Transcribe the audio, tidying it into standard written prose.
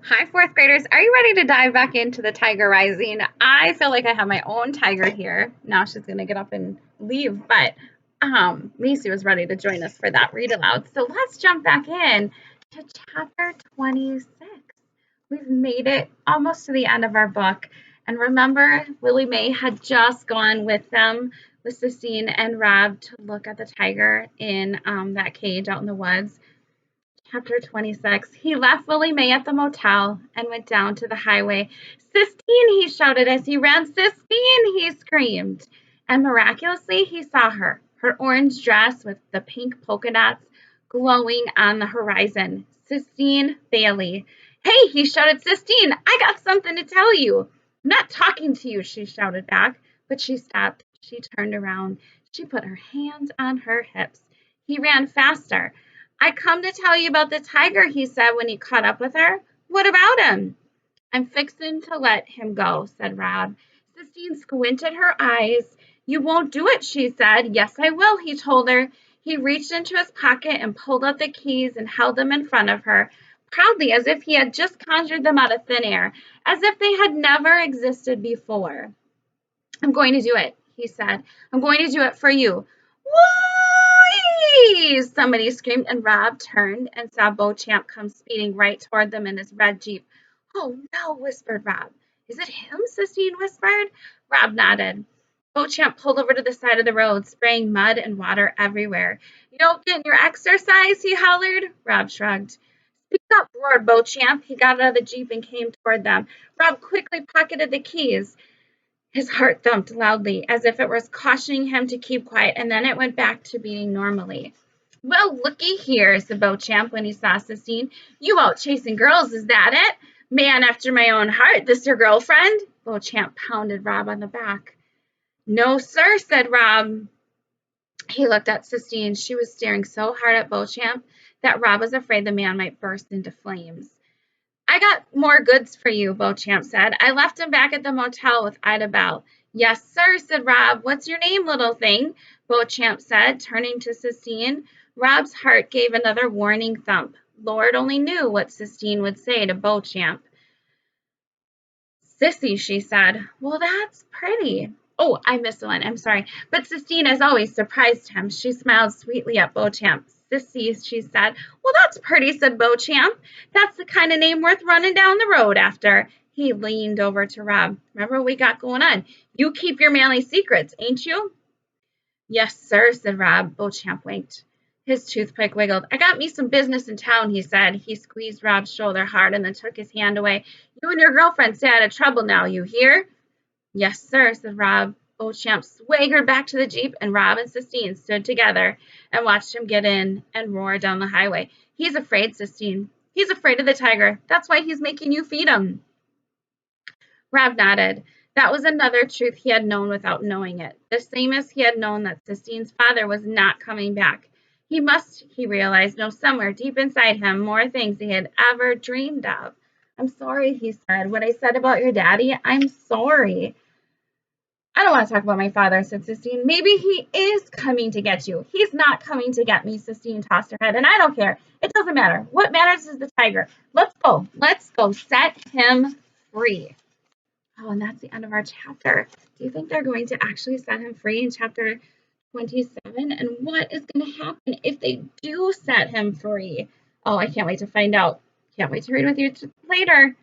Hi, fourth graders. Are you ready to dive back into the Tiger Rising? I feel like I have my own tiger here. Now she's going to get up and leave, but Macy was ready to join us for that read aloud. So let's jump back in to chapter 26. We've made it almost to the end of our book. And remember, Willie Mae had just gone with them, with Sistine and Rob, to look at the tiger in that cage out in the woods. Chapter 26. He left Willie Mae at the motel and went down to the highway. Sistine, he shouted as he ran. Sistine, he screamed. And miraculously, he saw her, her orange dress with the pink polka dots glowing on the horizon. Sistine Bailey. Hey, he shouted, Sistine, I got something to tell you. I'm not talking to you, she shouted back, but she stopped. She turned around. She put her hands on her hips. He ran faster. I come to tell you about the tiger, he said when he caught up with her. What about him? I'm fixing to let him go, said Rob. Sistine squinted her eyes. You won't do it, she said. Yes, I will, he told her. He reached into his pocket and pulled out the keys and held them in front of her, proudly, as if he had just conjured them out of thin air, as if they had never existed before. I'm going to do it, he said. I'm going to do it for you. Whee! Somebody screamed, and Rob turned and saw Beauchamp come speeding right toward them in his red Jeep. Oh, no, whispered Rob. Is it him? Sistine whispered. Rob nodded. Beauchamp pulled over to the side of the road, spraying mud and water everywhere. You don't get your exercise, he hollered. Rob shrugged. Speak up, roared Beauchamp. He got out of the Jeep and came toward them. Rob quickly pocketed the keys. His heart thumped loudly, as if it was cautioning him to keep quiet, and then it went back to beating normally. Well, looky here, said Beauchamp when he saw Sistine. You out chasing girls, is that it? Man after my own heart, this your girlfriend? Beauchamp pounded Rob on the back. No, sir, said Rob. He looked at Sistine. She was staring so hard at Beauchamp that Rob was afraid the man might burst into flames. I got more goods for you, Beauchamp said. I left him back at the motel with Ida Bell. Yes, sir, said Rob. What's your name, little thing? Beauchamp said, turning to Sistine. Rob's heart gave another warning thump. Lord only knew what Sistine would say to Beauchamp. Sissy, she said. Well, that's pretty. Oh, I missed one. I'm sorry. But Sistine, as always, surprised him. She smiled sweetly at Beauchamp. Sissy, she said. Well, that's pretty, said Beauchamp. That's the kind of name worth running down the road after. He leaned over to Rob. Remember what we got going on? You keep your manly secrets, ain't you? Yes, sir, said Rob. Beauchamp winked. His toothpick wiggled. I got me some business in town, he said. He squeezed Rob's shoulder hard and then took his hand away. You and your girlfriend stay out of trouble now, you hear? Yes, sir, said Rob. Beauchamp swaggered back to the Jeep, and Rob and Sistine stood together and watched him get in and roar down the highway. He's afraid, Sistine. He's afraid of the tiger. That's why he's making you feed him. Rob nodded. That was another truth he had known without knowing it, the same as he had known that Sistine's father was not coming back. He must, he realized, know somewhere deep inside him more things he had ever dreamed of. I'm sorry, he said. What I said about your daddy, I'm sorry. I don't want to talk about my father, said Sistine. Maybe he is coming to get you. He's not coming to get me, Sistine tossed her head. And I don't care. It doesn't matter. What matters is the tiger. Let's go. Let's go set him free. Oh, and that's the end of our chapter. Do you think they're going to actually set him free in chapter 27? And what is going to happen if they do set him free? Oh, I can't wait to find out. Can't wait to read with you later.